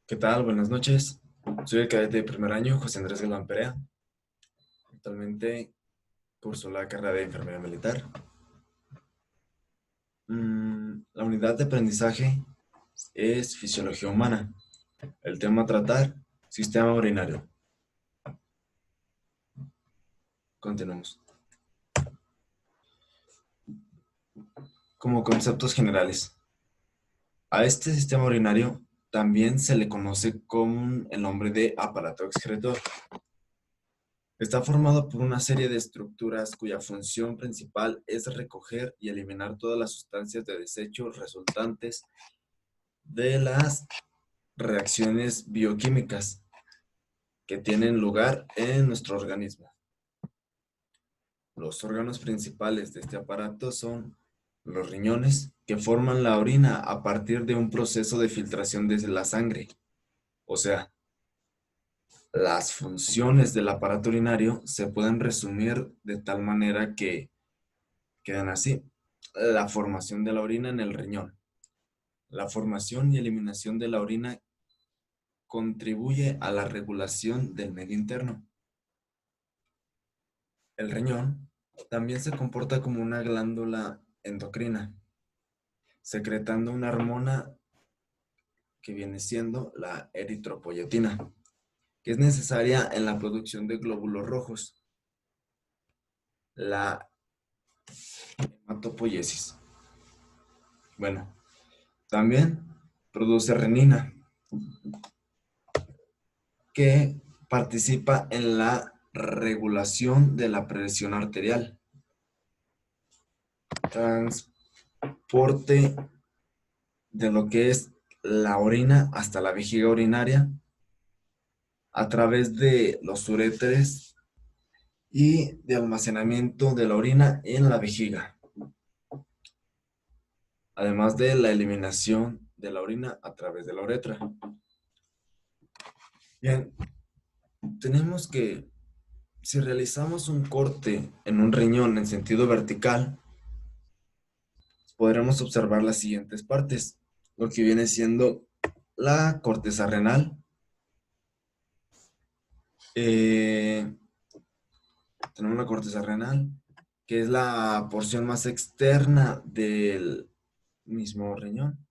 ¿Qué tal? Buenas noches. Soy el cadete de primer año, José Andrés Galván Perea. Actualmente curso la carrera de enfermería militar. La unidad de aprendizaje es fisiología humana. El tema a tratar, sistema urinario. Continuamos. Como conceptos generales. A este sistema urinario también se le conoce con el nombre de aparato excretor. Está formado por una serie de estructuras cuya función principal es recoger y eliminar todas las sustancias de desecho resultantes de las reacciones bioquímicas que tienen lugar en nuestro organismo. Los órganos principales de este aparato son los riñones, que forman la orina a partir de un proceso de filtración desde la sangre. O sea, las funciones del aparato urinario se pueden resumir de tal manera que quedan así. La formación de la orina en el riñón. La formación y eliminación de la orina contribuye a la regulación del medio interno. El riñón también se comporta como una glándula endocrina, secretando una hormona que viene siendo la eritropoyetina, que es necesaria en la producción de glóbulos rojos, la hematopoiesis. Bueno, también produce renina, que participa en la regulación de la presión arterial, transporte de lo que es la orina hasta la vejiga urinaria a través de los uréteres y de almacenamiento de la orina en la vejiga, además de la eliminación de la orina a través de la uretra. Bien, tenemos que si realizamos un corte en un riñón en sentido vertical, podremos observar las siguientes partes, lo que viene siendo la corteza renal, eh, tenemos la corteza renal, que es la porción más externa del mismo riñón.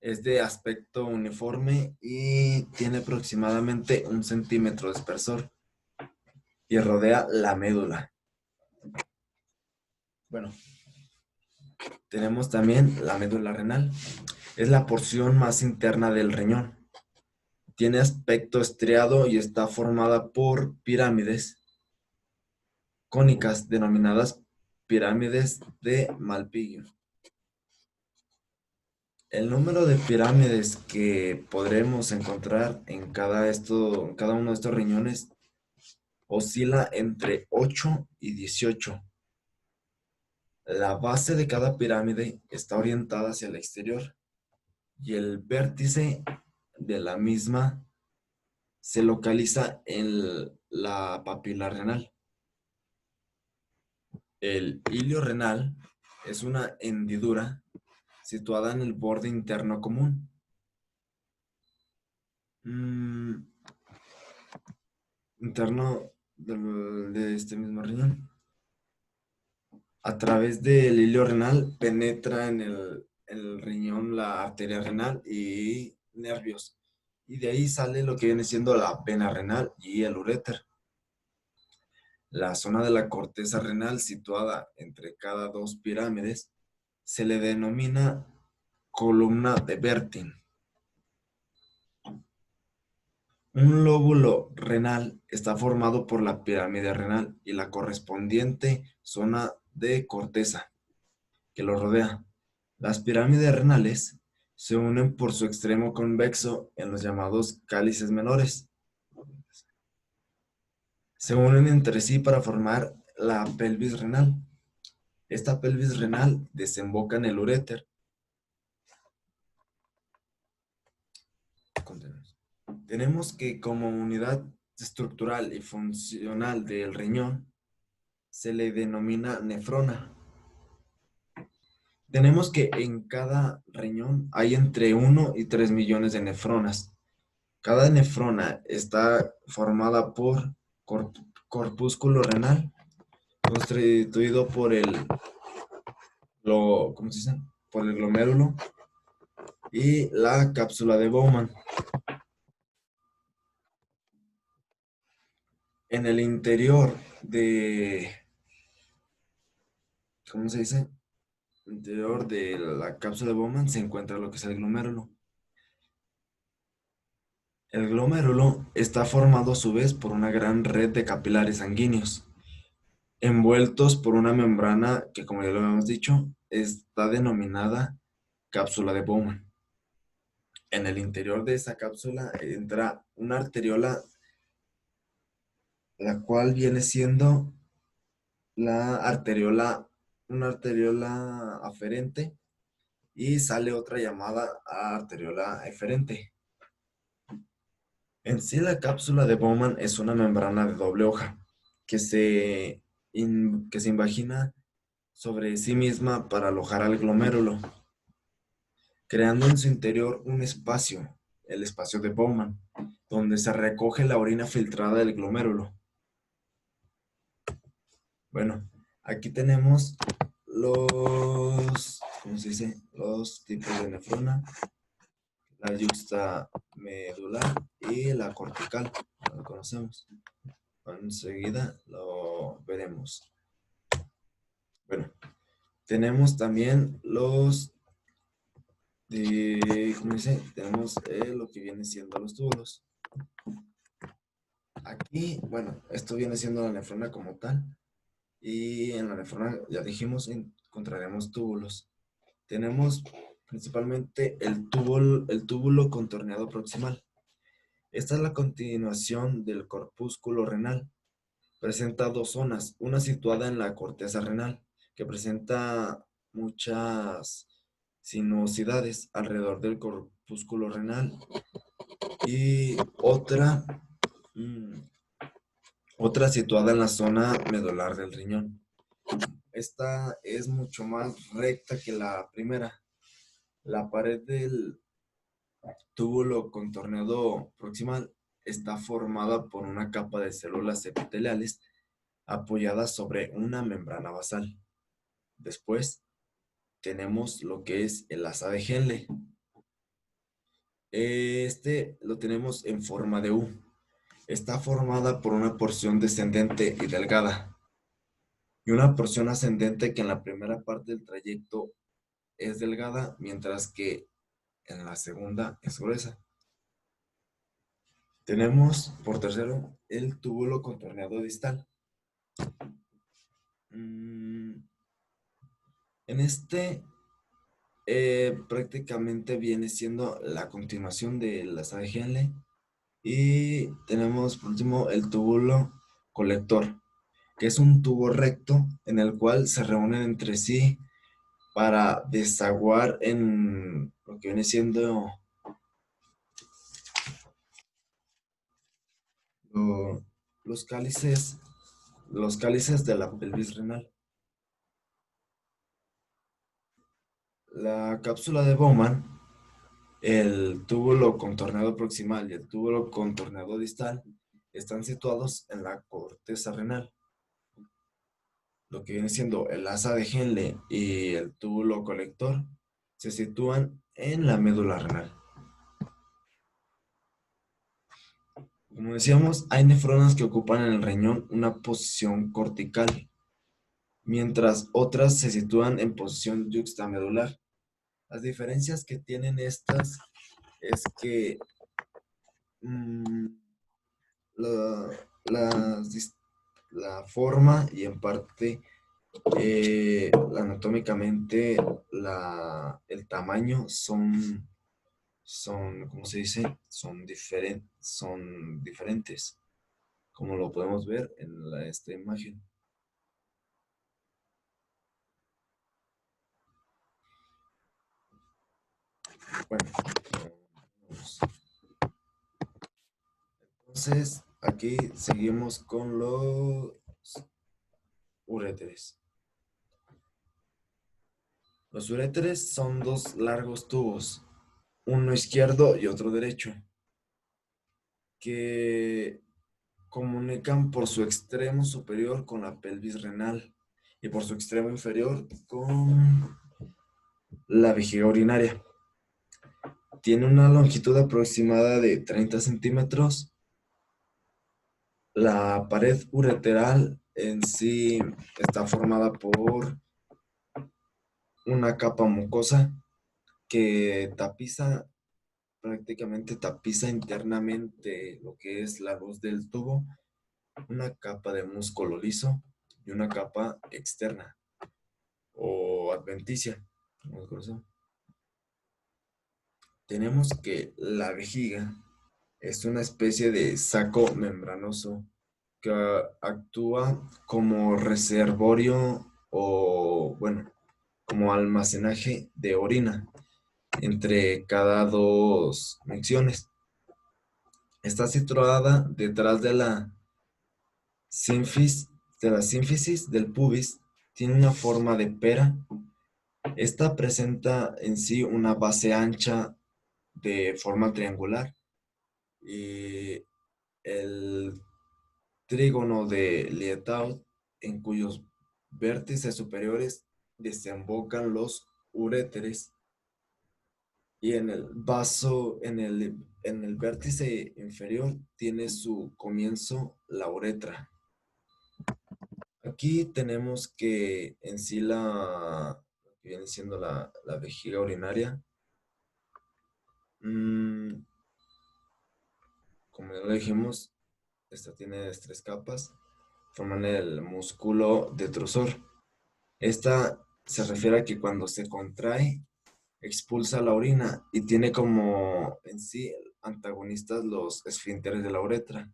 Es de aspecto uniforme y tiene aproximadamente 1 centímetro de espesor y rodea la médula. Bueno, tenemos también la médula renal. Es la porción más interna del riñón. Tiene aspecto estriado y está formada por pirámides cónicas denominadas pirámides de Malpighi. El número de pirámides que podremos encontrar en cada uno de estos riñones oscila entre 8 y 18. La base de cada pirámide está orientada hacia el exterior y el vértice de la misma se localiza en la papila renal. El hilio renal es una hendidura situada en el borde interno común. Interno de este mismo riñón. A través del hilio renal penetra en el riñón la arteria renal y nervios. Y de ahí sale lo que viene siendo la vena renal y el uréter. La zona de la corteza renal situada entre cada dos pirámides se le denomina columna de Bertin. Un lóbulo renal está formado por la pirámide renal y la correspondiente zona de corteza que lo rodea. Las pirámides renales se unen por su extremo convexo en los llamados cálices menores. Se unen entre sí para formar la pelvis renal. Esta pelvis renal desemboca en el uréter. Continuemos. Tenemos que como unidad estructural y funcional del riñón se le denomina nefrona. Tenemos que en cada riñón hay entre 1 y 3 millones de nefronas. Cada nefrona está formada por corpúsculo renal, constituido por ¿cómo se dice? Por el glomérulo y la cápsula de Bowman. En el interior ¿cómo se dice? Interior de la cápsula de Bowman se encuentra lo que es el glomérulo. El glomérulo está formado a su vez por una gran red de capilares sanguíneos, envueltos por una membrana que, como ya lo habíamos dicho, está denominada cápsula de Bowman. En el interior de esa cápsula entra una arteriola, la cual viene siendo la arteriola, una arteriola aferente, y sale otra llamada arteriola eferente. En sí, la cápsula de Bowman es una membrana de doble hoja que se invagina sobre sí misma para alojar al glomérulo, creando en su interior un espacio, el espacio de Bowman, donde se recoge la orina filtrada del glomérulo. Bueno, aquí tenemos ¿cómo se dice? Los tipos de nefrona, la yuxtamedular y la cortical, no lo conocemos. Enseguida lo veremos. Bueno, tenemos también ¿cómo dice? Tenemos lo que viene siendo los túbulos. Aquí, bueno, esto viene siendo la nefrona como tal. Y en la nefrona, ya dijimos, encontraremos túbulos. Tenemos principalmente el túbulo contorneado proximal. Esta es la continuación del corpúsculo renal. Presenta dos zonas, una situada en la corteza renal, que presenta muchas sinuosidades alrededor del corpúsculo renal, y mm, otra situada en la zona medular del riñón. Esta es mucho más recta que la primera. La pared del túbulo contorneado proximal está formada por una capa de células epiteliales apoyadas sobre una membrana basal. Después tenemos lo que es el asa de Henle. Este lo tenemos en forma de U. Está formada por una porción descendente y delgada, y una porción ascendente que en la primera parte del trayecto es delgada, mientras que en la segunda es gruesa. Tenemos, por tercero, el túbulo contorneado distal. En este prácticamente viene siendo la continuación de la saga de Henle. Y tenemos por último el túbulo colector, que es un tubo recto en el cual se reúnen entre sí para desaguar en lo que viene siendo lo- los cálices, los cálices de la pelvis renal. La cápsula de Bowman, el túbulo contorneado proximal y el túbulo contorneado distal están situados en la corteza renal. Lo que viene siendo el asa de Henle y el túbulo colector se sitúan en la médula renal. Como decíamos, hay nefronas que ocupan en el riñón una posición cortical, mientras otras se sitúan en posición yuxtamedular. Las diferencias que tienen estas es que mm, la, las la forma y en parte anatómicamente el tamaño ¿cómo se dice? Son diferentes, como lo podemos ver en esta imagen. Bueno, vamos. Entonces aquí seguimos con los uréteres. Los uréteres son dos largos tubos, uno izquierdo y otro derecho, que comunican por su extremo superior con la pelvis renal y por su extremo inferior con la vejiga urinaria. Tiene una longitud aproximada de 30 centímetros. La pared ureteral en sí está formada por una capa mucosa que prácticamente tapiza internamente lo que es la luz del tubo, una capa de músculo liso y una capa externa o adventicia. Tenemos que la vejiga es una especie de saco membranoso que actúa como reservorio o, bueno, como almacenaje de orina entre cada dos micciones. Está situada detrás sínfis, de la sínfisis del pubis. Tiene una forma de pera. Esta presenta en sí una base ancha de forma triangular y el trígono de Lietaud, en cuyos vértices superiores desembocan los uréteres, y en el vaso, en el vértice inferior, tiene su comienzo la uretra. Aquí tenemos que en sí lo que viene siendo la vejiga urinaria. mm, Como ya lo dijimos, esta tiene tres capas, forman el músculo detrusor. Esta se refiere a que cuando se contrae, expulsa la orina y tiene como en sí antagonistas los esfínteres de la uretra.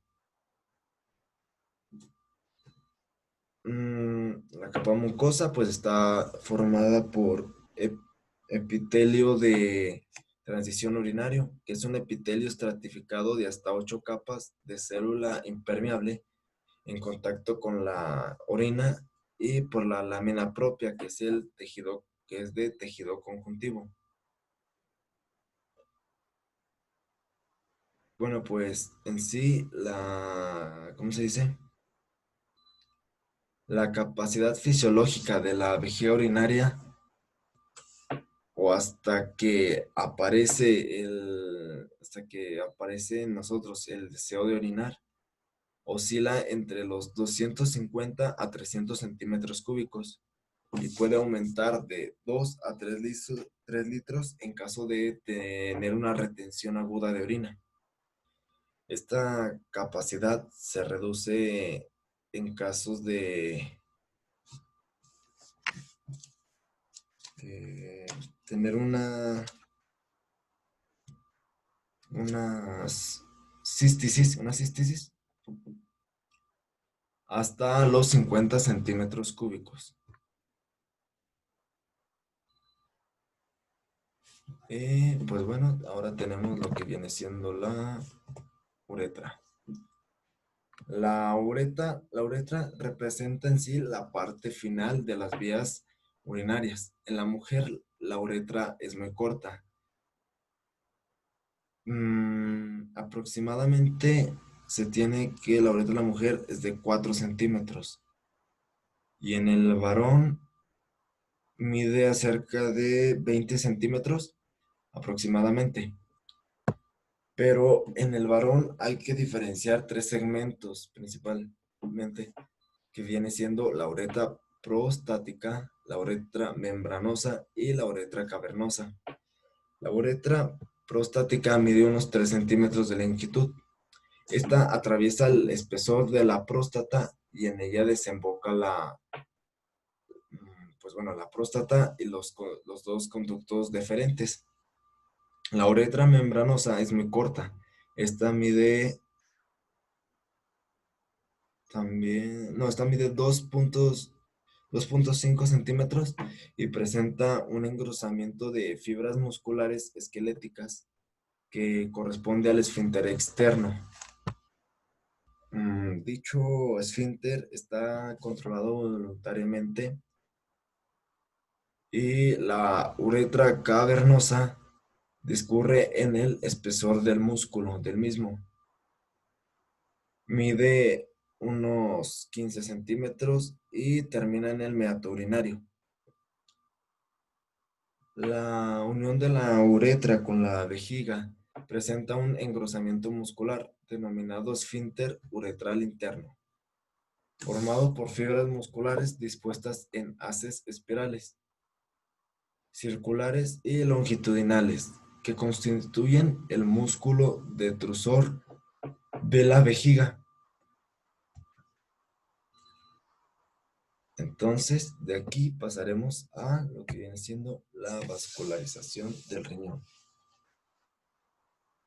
La capa mucosa pues está formada por epitelio de transición urinario, que es un epitelio estratificado de hasta 8 capas de célula impermeable en contacto con la orina, y por la lámina propia, que es el tejido, que es de tejido conjuntivo. Bueno, pues en sí ¿cómo se dice? La capacidad fisiológica de la vejiga urinaria, o hasta que aparece en nosotros el deseo de orinar, oscila entre los 250 a 300 centímetros cúbicos y puede aumentar de 2 a 3 litros en caso de tener una retención aguda de orina. Esta capacidad se reduce en casos de tener una cistitis hasta los 50 centímetros cúbicos. Pues bueno, ahora tenemos lo que viene siendo la uretra. La uretra representa en sí la parte final de las vías urinarias. En la mujer, la uretra es muy corta. Aproximadamente se tiene que la uretra de la mujer es de 4 centímetros y en el varón mide acerca de 20 centímetros aproximadamente. Pero en el varón hay que diferenciar tres segmentos principalmente, que viene siendo la uretra prostática, la uretra membranosa y la uretra cavernosa. La uretra prostática mide unos 3 centímetros de longitud. Esta atraviesa el espesor de la próstata y en ella desemboca la próstata y los dos conductos deferentes. La uretra membranosa es muy corta. Esta mide esta mide 2.5 centímetros y presenta un engrosamiento de fibras musculares esqueléticas que corresponde al esfínter externo. Dicho esfínter está controlado voluntariamente y la uretra cavernosa discurre en el espesor del músculo del mismo. Mide unos 15 centímetros y termina en el meato urinario. La unión de la uretra con la vejiga presenta un engrosamiento muscular denominado esfínter uretral interno, formado por fibras musculares dispuestas en haces espirales, circulares y longitudinales, que constituyen el músculo detrusor de la vejiga. Entonces, de aquí pasaremos a lo que viene siendo la vascularización del riñón.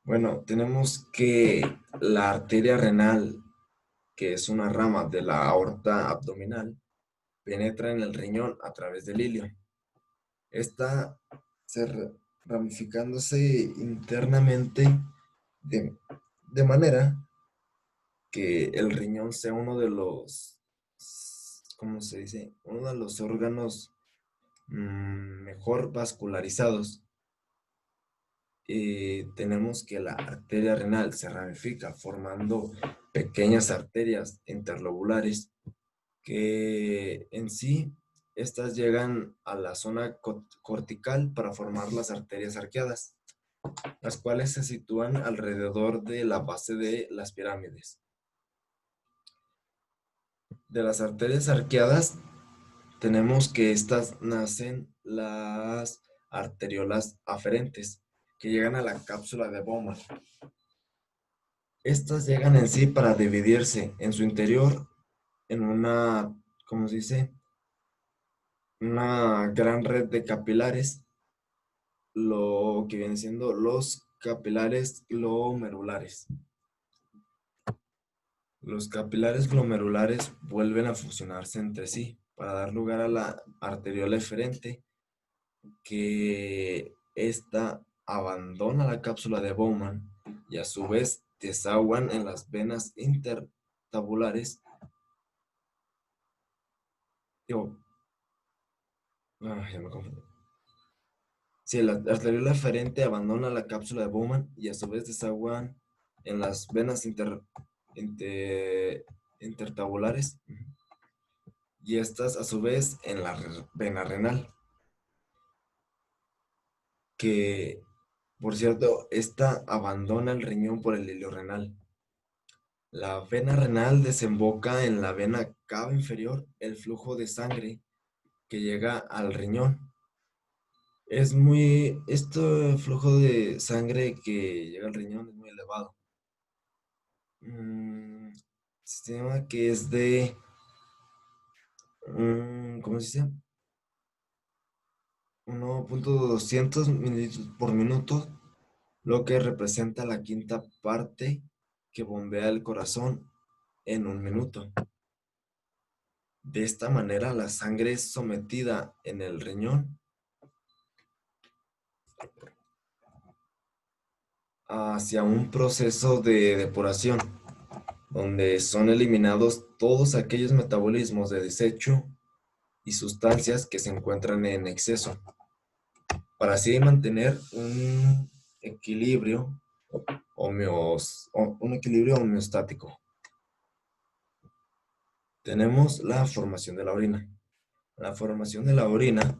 Bueno, tenemos que la arteria renal, que es una rama de la aorta abdominal, penetra en el riñón a través del ilio. Está ramificándose internamente de, de manera que el riñón sea uno de los, ¿cómo se dice? Uno de los órganos mejor vascularizados. Tenemos que la arteria renal se ramifica formando pequeñas arterias interlobulares que en sí estas llegan a la zona cortical para formar las arterias arqueadas, las cuales se sitúan alrededor de la base de las pirámides. De las arterias arqueadas tenemos que estas nacen las arteriolas aferentes, que llegan a la cápsula de Bowman. Estas llegan en sí para dividirse en su interior en una, ¿cómo se dice? Una gran red de capilares, lo que vienen siendo los capilares glomerulares. Los capilares glomerulares vuelven a fusionarse entre sí para dar lugar a la arteriola eferente, que esta abandona la cápsula de Bowman y a su vez desaguan en las venas intertabulares. Ya me confundí. Sí, la arteriola eferente abandona la cápsula de Bowman y a su vez desaguan en las venas intertabulares y estas a su vez en la vena renal, que por cierto, esta abandona el riñón por el hilio renal. La vena renal desemboca en la vena cava inferior el flujo de sangre que llega al riñón. Este flujo de sangre que llega al riñón es muy elevado. Sistema que es de, ¿cómo se dice? 1.200 mililitros por minuto, lo que representa la quinta parte que bombea el corazón en un minuto. De esta manera, la sangre es sometida en el riñón hacia un proceso de depuración, donde son eliminados todos aquellos metabolismos de desecho y sustancias que se encuentran en exceso, para así mantener un equilibrio homeostático. Tenemos la formación de la orina. La formación de la orina,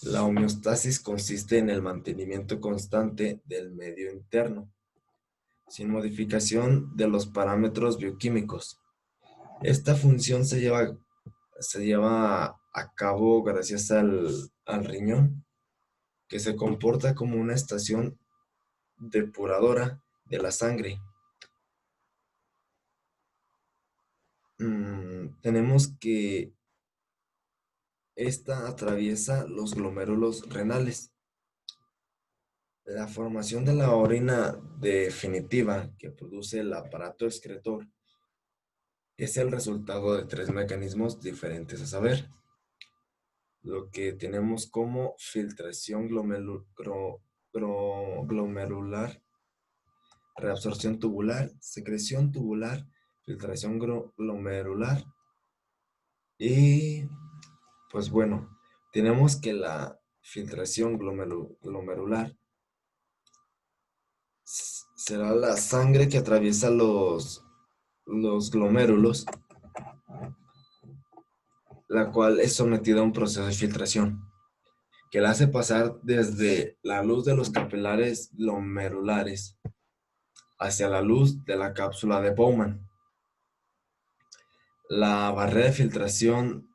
la homeostasis consiste en el mantenimiento constante del medio interno, sin modificación de los parámetros bioquímicos. Esta función se lleva a cabo gracias al riñón, que se comporta como una estación depuradora de la sangre. Tenemos que esta atraviesa los glomérulos renales. La formación de la orina definitiva que produce el aparato excretor es el resultado de 3 mecanismos diferentes, a saber, lo que tenemos como filtración glomerular, reabsorción tubular, secreción tubular, filtración glomerular y pues bueno, tenemos que la filtración glomerular será la sangre que atraviesa los los glomérulos, la cual es sometida a un proceso de filtración que la hace pasar desde la luz de los capilares glomerulares hacia la luz de la cápsula de Bowman. La barrera de filtración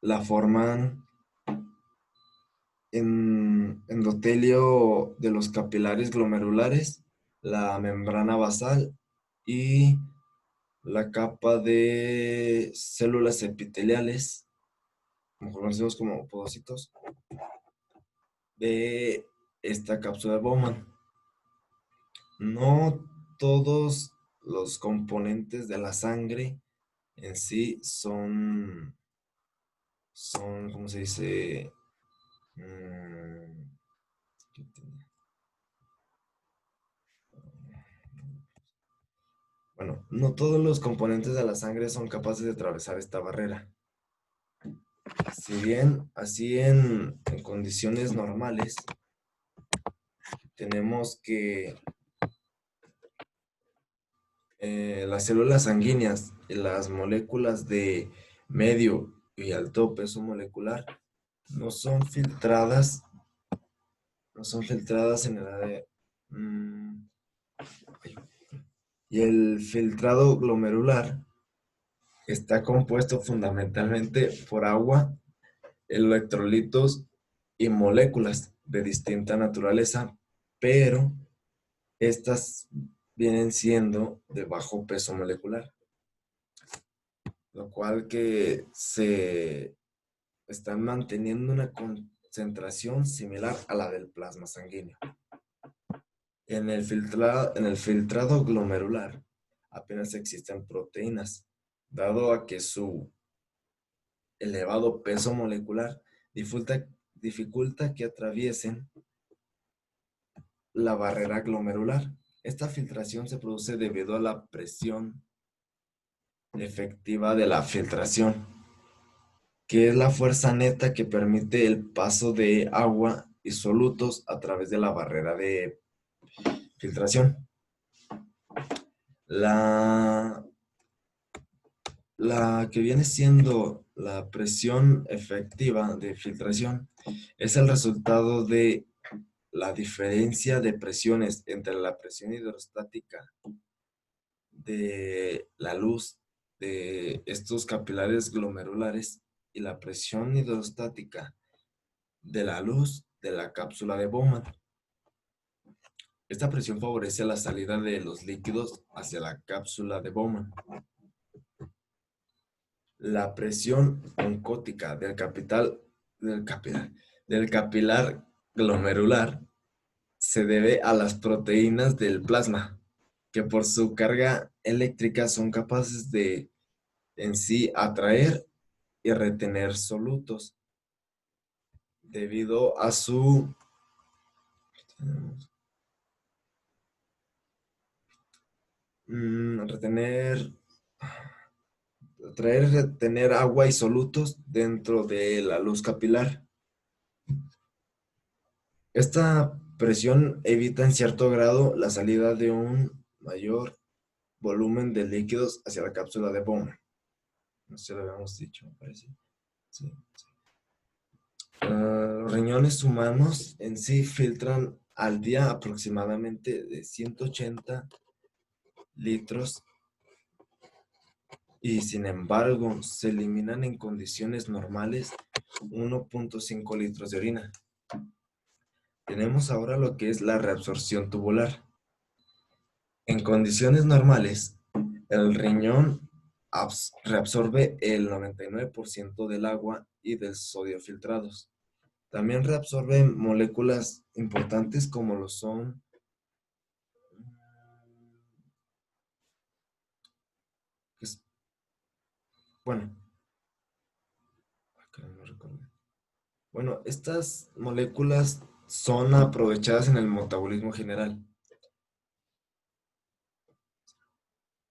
la forman en endotelio de los capilares glomerulares, la membrana basal y la capa de células epiteliales, como conocemos como podocitos, de esta cápsula de Bowman. No todos los componentes de la sangre en sí son, ¿cómo se dice? ¿Qué tenía? Bueno, no todos los componentes de la sangre son capaces de atravesar esta barrera. Si bien así en condiciones normales tenemos que las células sanguíneas y las moléculas de medio y alto peso molecular no son filtradas, en el área. Y el filtrado glomerular está compuesto fundamentalmente por agua, electrolitos y moléculas de distinta naturaleza, pero estas vienen siendo de bajo peso molecular, lo cual que se están manteniendo una concentración similar a la del plasma sanguíneo. En el filtrado glomerular apenas existen proteínas, dado a que su elevado peso molecular dificulta que atraviesen la barrera glomerular. Esta filtración se produce debido a la presión efectiva de la filtración, que es la fuerza neta que permite el paso de agua y solutos a través de la barrera de filtración. La que viene siendo la presión efectiva de filtración es el resultado de la diferencia de presiones entre la presión hidrostática de la luz de estos capilares glomerulares y la presión hidrostática de la luz de la cápsula de Bowman. Esta presión favorece la salida de los líquidos hacia la cápsula de Bowman. La presión oncótica del capilar glomerular se debe a las proteínas del plasma, que por su carga eléctrica son capaces de en sí atraer y retener solutos debido a su atraer y retener agua y solutos dentro de la luz capilar. Esta presión evita en cierto grado la salida de un mayor volumen de líquidos hacia la cápsula de Bowman. No sé si lo habíamos dicho, me parece. Sí. Los riñones humanos en sí filtran al día aproximadamente de 180 litros y sin embargo se eliminan en condiciones normales 1.5 litros de orina. Tenemos ahora lo que es la reabsorción tubular. En condiciones normales, el riñón reabsorbe el 99% del agua y del sodio filtrados. También reabsorbe moléculas importantes como lo son bueno, no recuerdo. Bueno, estas moléculas son aprovechadas en el metabolismo general.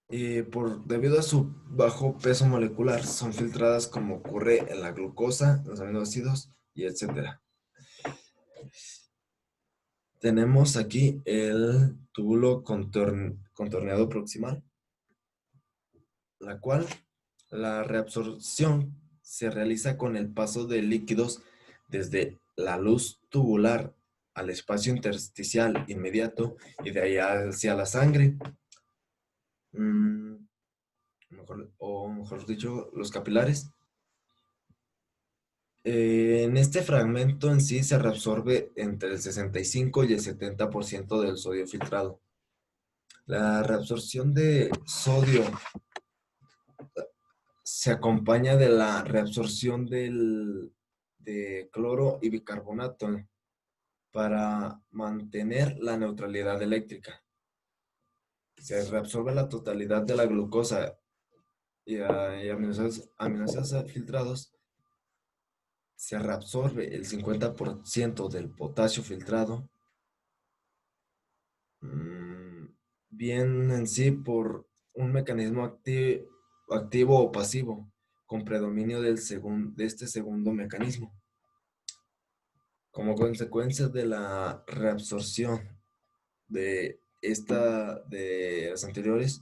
Y debido a su bajo peso molecular, son filtradas como ocurre en la glucosa, los aminoácidos y etc. Tenemos aquí el túbulo contorneado proximal, la cual la reabsorción se realiza con el paso de líquidos desde la luz tubular al espacio intersticial inmediato y de ahí hacia la sangre. Mejor dicho, los capilares. En este fragmento en sí se reabsorbe entre el 65 y el 70% del sodio filtrado. La reabsorción de sodio se acompaña de la reabsorción de cloro y bicarbonato para mantener la neutralidad eléctrica. Se reabsorbe la totalidad de la glucosa y aminoácidos filtrados. Se reabsorbe el 50% del potasio filtrado. Bien en sí por un mecanismo activo o pasivo, con predominio de este segundo mecanismo. Como consecuencia de la reabsorción de las anteriores,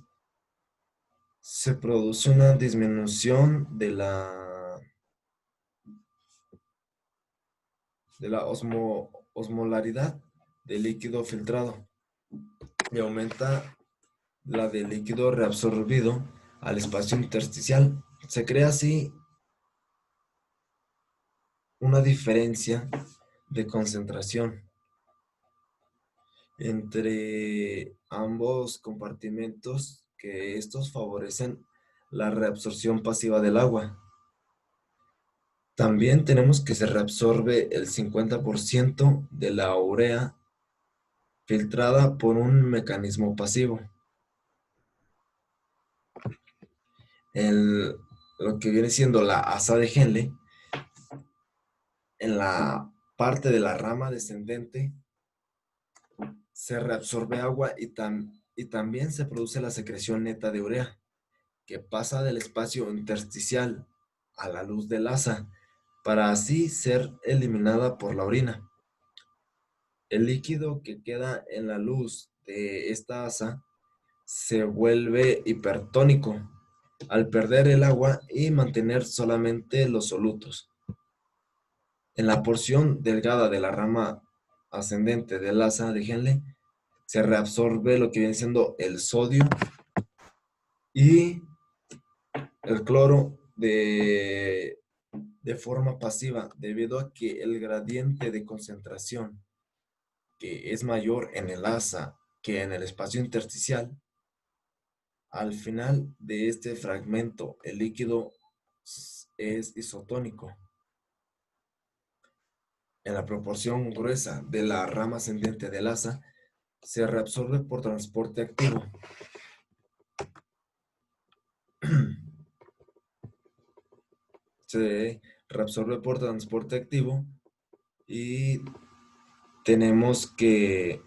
se produce una disminución de la osmolaridad del líquido filtrado y aumenta la del líquido reabsorbido al espacio intersticial. Se crea así una diferencia de concentración entre ambos compartimentos, que estos favorecen la reabsorción pasiva del agua. También tenemos que se reabsorbe el 50% de la urea filtrada por un mecanismo pasivo. Lo que viene siendo la asa de Henle, en la parte de la rama descendente, se reabsorbe agua y también se produce la secreción neta de urea, que pasa del espacio intersticial a la luz del asa, para así ser eliminada por la orina. El líquido que queda en la luz de esta asa se vuelve hipertónico al perder el agua y mantener solamente los solutos. En la porción delgada de la rama ascendente del asa de Henle se reabsorbe lo que viene siendo el sodio y el cloro de forma pasiva, debido a que el gradiente de concentración, que es mayor en el asa que en el espacio intersticial, al final de este fragmento el líquido es isotónico. En la proporción gruesa de la rama ascendente del asa se reabsorbe por transporte activo. Se reabsorbe por transporte activo y tenemos que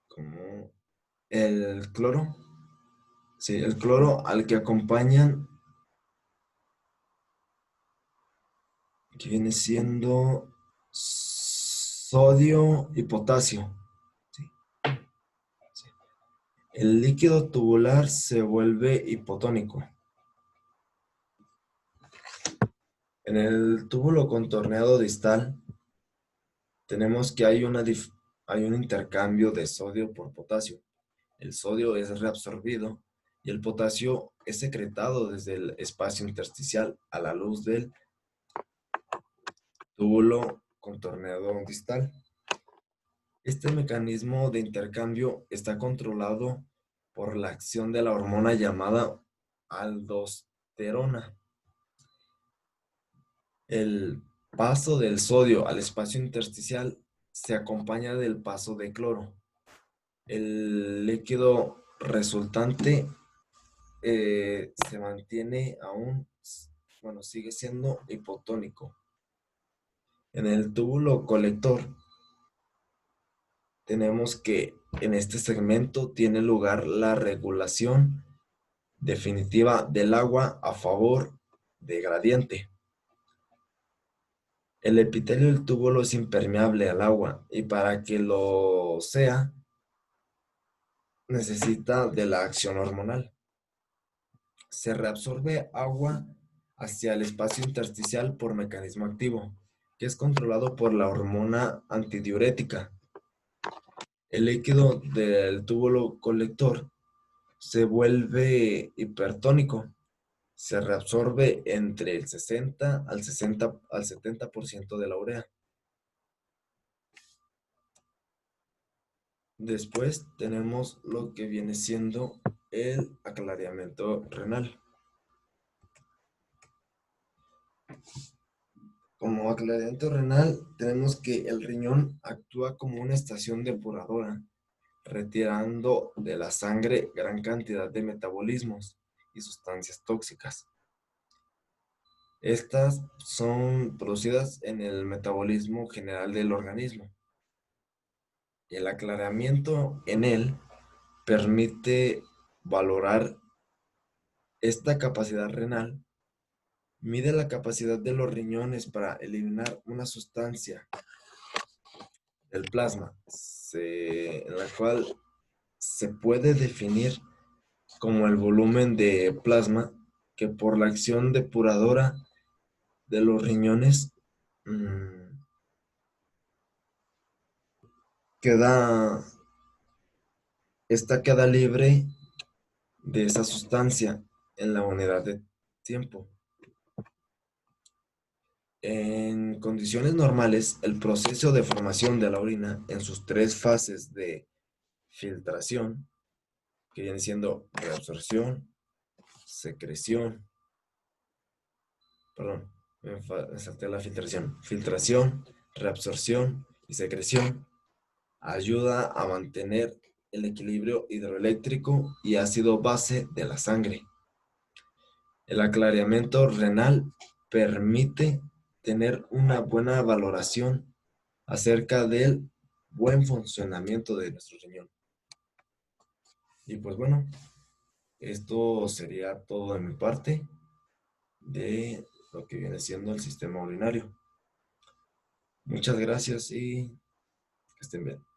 como el cloro, sí, el cloro al que acompañan, que viene siendo sodio y potasio. ¿Sí? Sí. El líquido tubular se vuelve hipotónico. En el túbulo contorneado distal tenemos que hay un intercambio de sodio por potasio. El sodio es reabsorbido y el potasio es secretado desde el espacio intersticial a la luz del túbulo contorneado distal. Este mecanismo de intercambio está controlado por la acción de la hormona llamada aldosterona. El paso del sodio al espacio intersticial se acompaña del paso de cloro. El líquido resultante se mantiene sigue siendo hipotónico. En el túbulo colector tenemos que en este segmento tiene lugar la regulación definitiva del agua a favor de gradiente. El epitelio del túbulo es impermeable al agua y para que lo sea, necesita de la acción hormonal. Se reabsorbe agua hacia el espacio intersticial por mecanismo activo, que es controlado por la hormona antidiurética. El líquido del túbulo colector se vuelve hipertónico. Se reabsorbe entre el 60 al 70% de la urea. Después tenemos lo que viene siendo el aclaramiento renal. Como aclaramiento renal, tenemos que el riñón actúa como una estación depuradora, retirando de la sangre gran cantidad de metabolismos y sustancias tóxicas. Estas son producidas en el metabolismo general del organismo. El aclaramiento en él permite valorar esta capacidad renal, mide la capacidad de los riñones para eliminar una sustancia del plasma, en la cual se puede definir como el volumen de plasma que por la acción depuradora de los riñones queda, esta queda libre de esa sustancia en la unidad de tiempo. En condiciones normales, el proceso de formación de la orina en sus tres fases de filtración, que viene siendo reabsorción, secreción, perdón, me salté la filtración. Filtración, reabsorción y secreción ayuda a mantener el equilibrio hidroeléctrico y ácido base de la sangre. El aclaramiento renal permite tener una buena valoración acerca del buen funcionamiento de nuestro riñón. Y pues bueno, esto sería todo de mi parte de lo que viene siendo el sistema urinario. Muchas gracias y que estén bien.